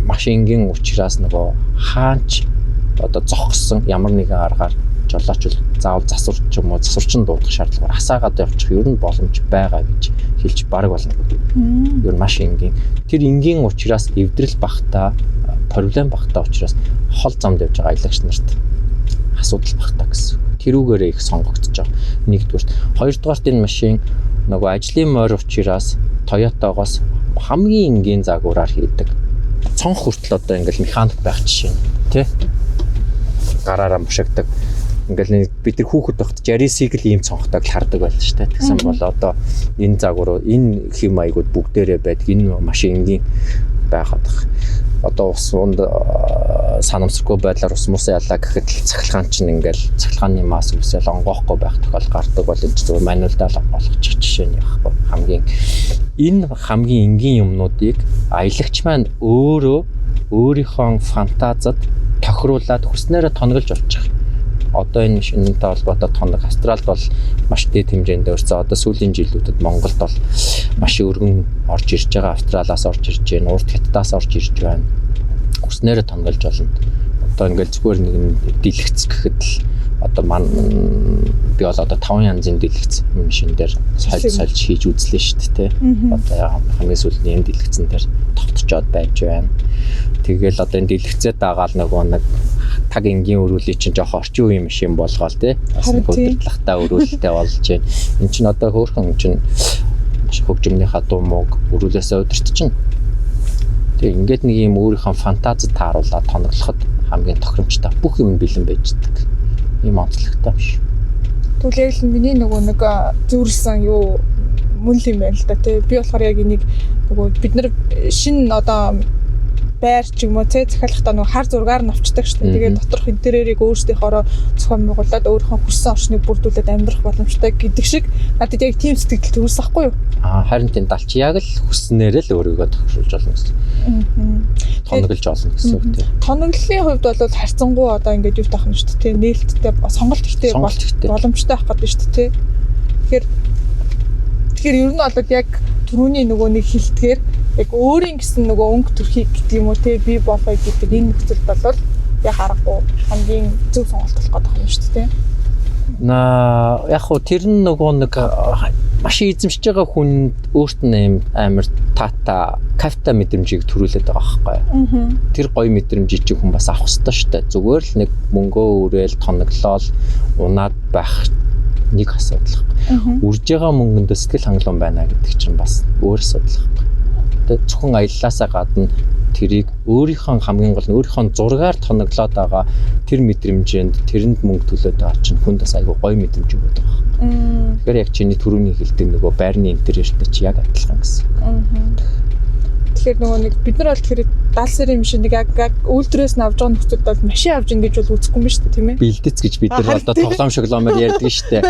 Машингийн учраас нөгөө хаач одоо зогссон ямар нэгэн аргаар жолооч заавал засвар ч юм уу засварчин дуудах шаардлагаар хасаагаад явчих ер нь боломж байгаа гэж хэлж бараг болно. Ер нь машингийн тэр энгийн учраас эвдрэл багтаа проблем багтаа учраас хол замд явж байгаа аялагч нарт асуудал багтаа гэсэн. Тэрүүгээрээ их сонгогдож байгаа. Нэгдүгээр. Хоёрдугаарт энэ машин нөгөө ажлын морь учраас Toyota-гоос хамгийн энгийн загвараар хийдэг. Цонх хүртэл одоо ингээл механик байх жишээ нь тий. Гараараа мушигдаг. Ингээл бид нар хүүхэд байхад Jarisig л ийм цонхтойг хардаг байлаа шүү дээ. Тэгсэн бол одоо энэ загвар энэ хэм маягууд бүгдээрээ байдаг. Энэ машингийн байгаад байна. Одоо ус унд санамсаргүй байдлаар ус мус ялаа гэхэд цахилгаан чинь ингээл цахилгааны мас үсэл онгоохгүй байх тохиол гардаг бол энэ зүгээр мануалдаа л болгочих жишээ нь яахгүй хамгийн энэ хамгийн энгийн юмнуудыг аялагч маань өөрийнхөө фантазад тохируулаад хүснээрээ тонголж олчих. Одоо энэ машинтай холбоотой тоног Австралид бол маш дээд хэмжээнд өрсөө одоо сүүлийн жилүүдэд Монголд бол маш өргөн орж ирж байгаа. Австралиас орж ирж байна, урт хятадаас орж ирж байна. Хүснээрээ тонголж олно. Одоо ингээл зүгээр нэг дэлгэц гэхэд л одоо би бол одоо 5 янзын дэлгэц машин дээр сольж хийж үзлээ шүү дээ. Одоо хамгийн сүүлийн энэ дэлгэцэн дээр тогтцоод байж байна. Тэгэл одоо энэ дэлгэцээ дагаал нэг таг энгийн өрүүлийг чинь жоох орчин үеийн машин болгоол тий. Бас нэг өдөртлахтай өрүүлэлтэй болж байна. Энд чинь одоо хөөрхөн чинь маш хөгжмөнийхаа дуу мууг өрүүлээсээ өдөртчихнэ. Тэгээ ингээд нэг юм өөрийнхөө фантазид тааруулаад тоноглоход хамгийн тохиромжтой бүх юм бэлэн байждаг. Ийм онцлогтой биш. Тэгвэл яг л миний нөгөө нэг зүүрлсэн юу мөн л юм байна л да тий. Би болохоор яг энийг нөгөө бид нар шинэ одоо байр ч юм уу цээ захиалахтаа нөгөө хар зургаар нь авчдаг шүү дээ. Тэгээд доторх интерьерийг өөрсдийнхоороо зохион байгуулад өөрийнхөө хүссэн орчныг бүрдүүлээд амьдрах боломжтой гэдэг шиг надад яг тийм сэтгэл төрүүлсэхгүй юу? Харин тийм далч яг л хүснээр л өөрийгөө тохируулж болно гэсэн. Тоноглож олно гэсэн үг тийм. Тоноглолын хувьд бол харьцангуй одоо ингээд юу таах нь шүү дээ. Нээлттэй сонголт ихтэй боломжтой байх гэдэг шүү дээ. Тэгэхээр ер нь бол яг түрүүний нөгөө нэг хилдгээр яг өөрийн гэсэн нөгөө өнгө төрхийг гэдэг юм уу те би болоё гэдэг энэ нөхцөлд бол яг аргагүй хамгийн зөв сонголт болох гэдэг юм шүү дээ. Яг хуу тэр нөгөө нэг маш эзэмшиж байгаа хүн өөрт нь амар тата кафта мэдрэмжийг төрүүлээд байгаа байхгүй. Тэр гоё мэдрэмжийг чи хүн бас авах хэрэгтэй шүү дээ. Зүгээр л нэг мөнгөө өрөөл тоноглол унаад байх нэг асуудал. Үрж байгаа мөнгөнд сэтгэл хангалуун байна гэдэг чинь бас өөр асуудал. Тэгээд зөвхөн аяллаасаа гадна тэрийг өөрийнхөө хамгийн гол нь өөрийнхөө зургаар тоноглоод байгаа тэр мэдрэмжэнд тэрэнд мөнгө төлөөд байгаа чинь хүнд бас айгүй гоё мэдрэмж өгöd байгаа. Тэгэхээр яг чиний түрүүний хэлдэг нөгөө байрны интерьертэй чи яг адилхан гэсэн. Тэгэхээр нөгөө нэг бид нар бол тэгэхээр 70 сарын машиныг яг үйлдвэрээс нь авч байгаа нөхцөлд бол машин авч ин гэж бол үзэхгүй юм шүү дээ тийм ээ. Бэлдэц гэж бид нар одоо тоглоом шоглоомоор ярьдаг шүү дээ.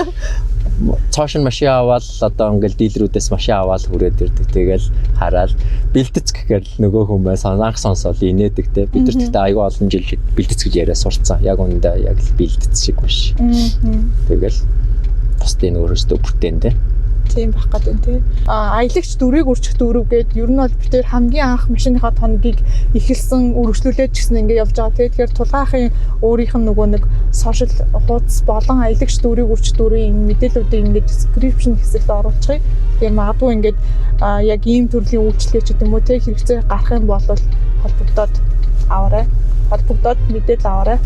Цааш нь машин аваад одоо ингээл дилерүүдээс машин аваад хүрээд ирдэг. Тэгэл хараад бэлдэц гэхээр нөгөө хүмүүс анх сонсоод инээдэг те. Бид нар тэгтээ айгүй олон жил бэлдэц гэж яриа сурцсан. Яг үүндээ яг бэлдэц шиг биш. Тэгэл бусдын өөрөөсөө бүтээн те. Тийм байх гэдэг тий. Аялагч дөрвийг үржих дөрөв гээд ер нь бол бид хамгийн анх машиныхаа тоногийг эхэлсэн үргэлжлүүлээд ч гэсэн ингэ явж байгаа тий. Тэгэхээр тулгаахын өөрийнх нь нөгөө нэг сошиал хуудас болон аялагч дөрвийг үржих дөрвийн энэ мэдээллүүдийг ингэ description хэсэгт оруулчихъя. Тэгээ магадгүй ингээд яг ийм төрлийн үйлчлэгээ ч гэдэг юм уу тий хэрэгцээ гарах юм бол холбогдоод аваарай. Холбогдоод мэдээлэл аваарай.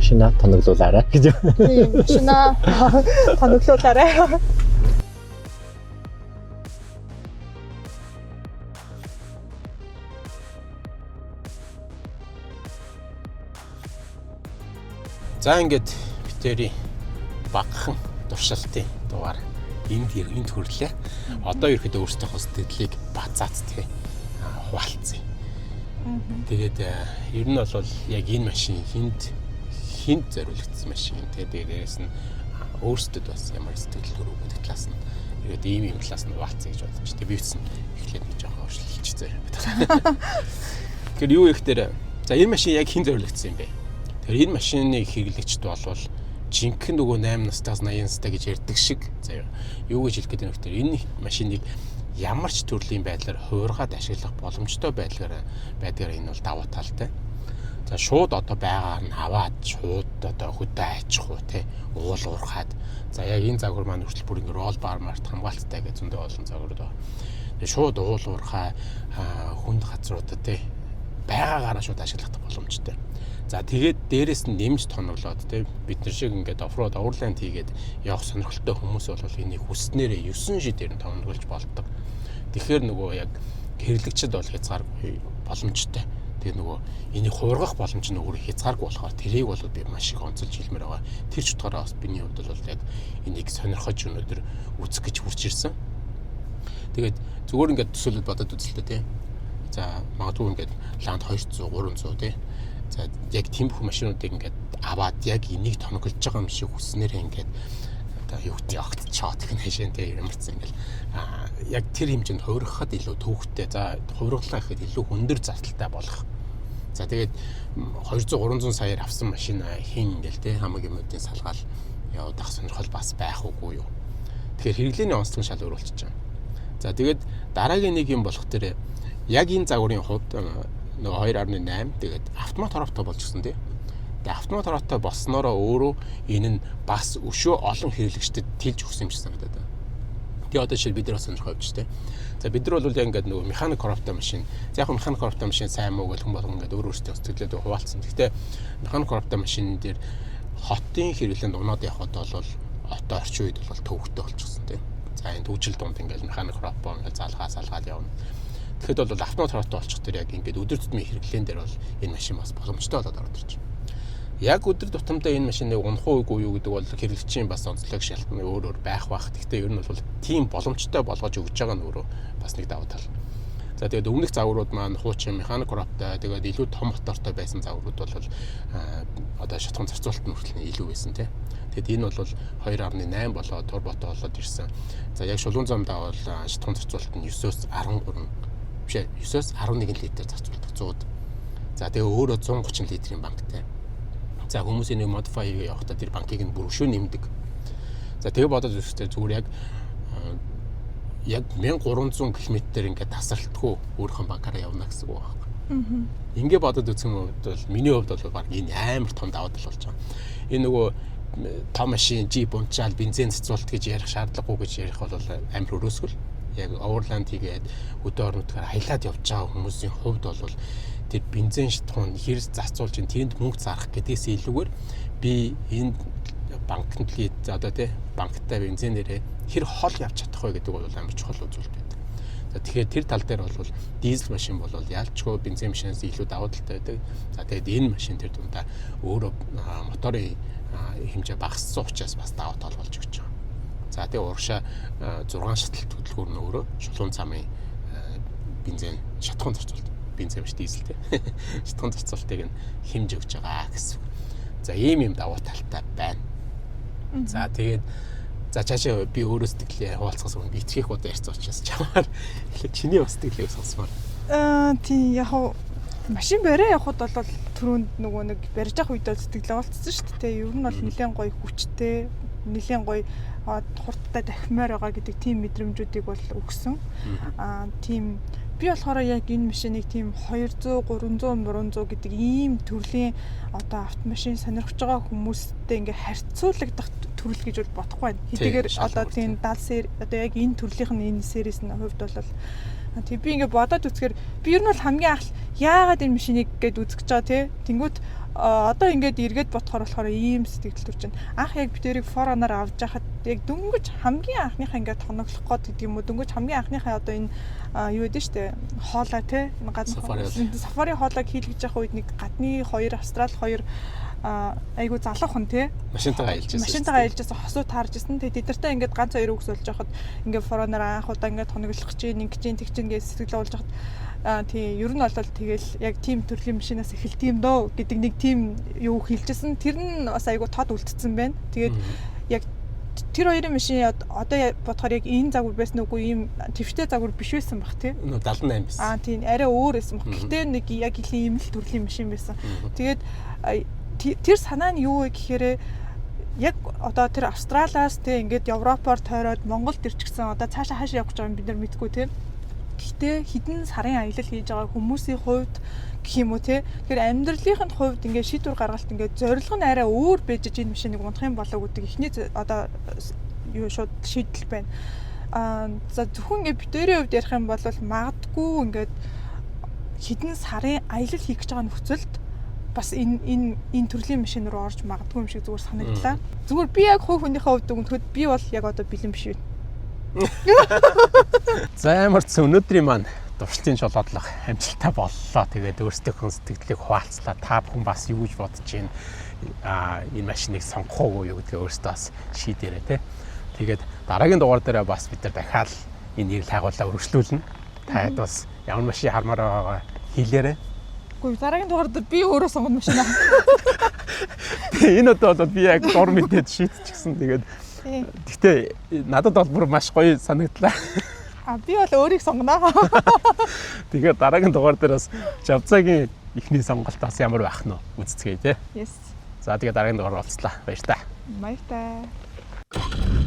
Машина тоноглуулаарай гэж. Тийм, машина тоноглуулаарай. За ингээд битэрийн багахан туршилтын дугаар энд хөрлөө. Одоо ерөөхдөө өөрсдийнхөө сэтгэлийг базаацдаг хуваалцсан. Тэгээд ер нь бол яг энэ машин хинт зориулагдсан машин. Тэгээд дээрээс нь өөрсдөд бас ямар сэтгэл төрөв гэдэг талаас нь ерөөд ийм талаас нь хуваалцъя гэж бодож. Тэгээд би үтсэн эхлээд нэг жоохон өөрчлөлтчтэй. Тэгэхээр юу ихтэй за энэ машин яг хин зориулагдсан юм бэ? Тэгэхээр энэ машины хэрэглэгчд болвол жинхэнэ нөгөө 8 настаас 80 настай гэж ярьдаг шиг заяа. Юу гэж хэлэх гэдэг нөхдөр энэ машиныг ямар ч төрлийн байдлаар хуургаад ашиглах боломжтой байдгаар энэ бол давуу талтай. За шууд одоо байгаар нь аваад шууд одоо хөдөө айчих уу те уул уурхаад. За яг энэ загвар маань хүртэл бүр ингэ рол бар март хамгаалттай гэж зөндөө олон загвар доо. Тэгээ шууд уул уурхаа хүнд газруудад те байгаагаараа шууд ашиглах боломжтой. За тэгээд дээрэс нь нэмж тоноглоод те бид нар шиг ингээд оффроуд оверланд хийгээд явах сонирхолтой хүмүүс бол энийг хүснээрээ 9 шидээр нь тоноглож болдог. Тэгэхээр нөгөө яг хэрэглэгчд бол хязгааргүй боломжтой. Тэгээд нөгөө энийг хуургах боломж нь өөрөө хязгааргүй болохоор тэрийг бол би маш их онцолж хэлмээр байгаа. Тэр ч утгаараа бас биний хувьд бол яг энийг сонирхож өнөөдөр үзэх гэж хурж ирсэн. Тэгээд зүгээр ингээд төсөөлөд бодоод үзэлтэй те. За магадгүй ингээд ланд 200 300 те. За яг тиймэрхүү машинуудыг ингээд аваад яг энийг тоноглож байгаа юм шиг хүснээрээ ингээд одоо юу гэдэг огтчоод гэх нэшэн те ямарчсан ингээд яг тэр хэмжээнд хувиргахад илүү төвхтэй. За хувиргалаа гэхэд илүү өндөр зардалтай болох. За тэгээд 200 300 саяар авсан машина хин ингээл те хамаг юмудын салгаал явах сонирхол бас байх үгүй юу. Тэгэхээр хэрэглээний онцлог шал өөрчлөж байгаа. За тэгээд дараагийн нэг юм болох тэр яг энэ загварын хувьд нөгөө 2.8 тэгээд автомат хороотой болж гисэн тий. Тэгээд автомат хороотой болсноороо өөрөө энэ нь бас өшөө олон хэрэглэгчдэд тэлж өгсөн юм шиг санагдаад байна. Тэгээд одоо жишээ бид нар сонирхоо явж тий. За бид нар бол яг ингээд нөгөө механик хороотой машин. За яг механик хороотой машин сайн муу гэл хүн болгон ингээд өөрөөсөө сэтгэлээд хуваалцсан. Гэхдээ механик хороотой машин дээр хотын хэрэглээнд унаад явхад бол одоо орчин үед бол төвөгтэй болчихсон тий. За энэ төвжил дунд ингээд механик хороо ингээд залгаад явна. Тэгэхэд бол автомат хороотой болчих тэр яг ингээд өдөр тутмын хэрэглээн дээр бол энэ машин бас боломжтой болоод орж ирж байна. Яг өдөр тутамдаа энэ машиныг унах уугүй юу гэдэг бол хэрэглэгчийн бас онцлог шалтгааны өөр байх. Гэхдээ ер нь бол тийм боломжтой болгож өгж байгаа нь өөрөө бас нэг давуу тал. За тэгээд өмнөх загварууд маань хуучин механик роптой тэгээд илүү том мотортой байсан загварууд бол одоо шатхан зарцуулалт нь хүртэл илүү байсан тийм. Тэгэд энэ бол 2.8 болоод турботой болоод ирсэн. За яг шулуун замдаа бол шатхан зарцуулалт нь 9-өөс 13 биш 9-өөс 11 литр зарцуулдаг 100-д. За тэгээ өөрөө 130 литрийн банктай. За хүмүүсийн нэг modify явахдаа тэр банкыг нь бүр өшөө нэмдэг. За тэгээ бодоод үзэхдээ зүгээр яг 1300 км ингээд тасралтгүй өөрийнхөө банкаараа явна гэсэн үг байна. Ингээ бодоод үзсэн үед бол миний хувьд бол баг энэ амар том давуу тал болж байгаа. Энэ нөгөө том машин Jeep унчаал бензин зарцуулалт гэж ярих шаардлагагүй гэж ярих бол амар өрөөсгөл. Яг Overland хийгээд өдөр орнотгаар хаялаад явж байгаа хүмүүсийн хувьд бол тэр бензин шатхуун хэр зарцуулж ин тэнд мөнгө зарах гэдгээс илүүгээр би энэ банкнд одоо тий банктай бензинээрээ хэр хол явж чадах вэ гэдэг бол амар чухал үзүүлэлт байдаг. За тэгэхээр тэр тал дээр бол дизель машин бол ялчгүй бензин машинаас илүү давуу талтай байдаг. За тэгээд энэ машин тэр дундаа өөрөө моторын хэмжээ багассан учраас бас давуу тал болж өгч байгаа. За тэгээд урагшаа 6 шаталт хөдөлгөөр нь өөрөө шулуун замын бензин шатхуун зарцуулалт бензин биш дизель тий шатхуун зарцуулалтыг нь хэмж өгч байгаа гэсэн. За ийм давуу талтай байна. За тэгээд за цаашаа би өөрөө сэтгэлээ хуваалцахаас өмнө би итгэх удаа ярьсан учраас чамаар эхлээ чиний бас сэтгэлийг сонсмоор. Тийм яг машин бариа явахд бол түрүүнд нөгөө нэг барьж явах үед сэтгэлээ олцсон шүү дээ. Ер нь бол нэлээд гоё хүчтэй, нэлээд гоё хурдтай дахимаар байгаа гэдэг тийм мэдрэмжүүдийг бол өгсөн. Тийм би болохоор яг энэ машиныг тийм 200, 300 гэдэг ийм төрлийн одоо автомашин сонирхож байгаа хүмүүстэй ингээ харьцуулагдах төрөл гэж бол бодохгүй байна. Хэдийгээр одоо тийм 70 сер одоо яг энэ төрлийнх нь энэ сервис нь хувьд бол тэг би ингээ бодоод үзэхээр би ер нь бол хамгийн анх яагаад энэ машиныг гээд үзэж байгаа тий. Тэнгүүт одоо ингээд эргээд бодохоор болохоор ийм сэтгэл төрж байна. Анх яг би тэрийг фороноор авч яхад яг дөнгөж хамгийн анхныхаа ингээд тоноглох гээд гэдэг юм уу дөнгөж хамгийн анхныхаа одоо энэ юу гэдэг штэ хоолой тий энэ гадны сафари хоолойг хийлгэж явах үед нэг гадны 2 австрал 2 айгу залуух хүн тий машинтайгаа аялжсэн хосуу таарж ирсэн. Тэгээд тэдэртэй ингээд ганц хоёр үгс болж байхад ингээд фороноор анх удаа ингээд тоноглох гэж нэг гэж гэж сэтгэл болж байхад тий ер нь бол тэгэл яг тийм төрлийн машинаас эхэлт юм дөө гэдэг нэг тийм юу хэлжсэн. Тэр нь бас айгу тод үлдсэн байна. Тэгээд яг тэр хоёрын машин одоо бодохоор яг энэ загвар байсан үгүй ийм твштэй загвар биш байсан баг тий 78 байсан. Тийм арай өөр байсан баг. Гэхдээ нэг яг ийм л төрлийн машин байсан. Тэгээд тэр санаа нь юу вэ гэхээр яг одоо тэр Австралиас тий ингээд Европоор тойроод Монголд ирчихсэн одоо цаашаа хаашаа явах гэж байгааг бид нар мэдгүй тий. Гэхдээ хідэн сарын аялал хийж байгаа хүмүүсийн хувьд гэх юм уу тий. Тэгэхээр амьдралынхын хувьд ингээд шийдвэр гаргалт ингээд зорилго нь арай өөр байж энэ машиныг унах юм болоо гэдэг ихний одоо юу шууд шийдэл байна. За зөвхөн ингээд битэрийн хувьд ярих юм бол магадгүй ингээд хідэн сарын аялал хийх гэж байгаа нөхцөлд бас энэ төрлийн машин руу орж магадгүй юм шиг зүгээр санагдлаа. Зүгээр би яг хувь хүнийхээ хувьд өгөхөд би бол яг одоо бэлэн биш байна. За ямарч өнөөдрийн маань дуршлын жолоодлого амжилттай боллоо. Тэгээд өөрсдийнхөө сэтгэлийг хуваалцлаа. Та бүхэн бас юу гэж бодож байна? Энэ машиныг сонгох уу юу гэдгээ өөрсдөө бас шийдээрэй те. Тэгээд дараагийн дугаар дээр бас бид нар дахиад энэ нэрийг хайгуулаа өргөжлүүлнэ. Таад бас ямар машин хармаар байгаа хэлээрэй. Гэхдээ дараагийн дугаард би өөрөө сонгоно машина. Энэ удаа бол би яг дор мэдээд шийдчихсэн. Тэгээд гэхдээ надад бол бүр маш гоё санагдлаа. Би бол өөрийг сонгоно. Тэгээд дараагийн дугаар дээр бас Жавцагийн ихний сонголт бас ямар байх нь үзцгээе тий. Yes. За тэгээд дараагийн дугаар уулзлаа. Баяр та. Баяр та.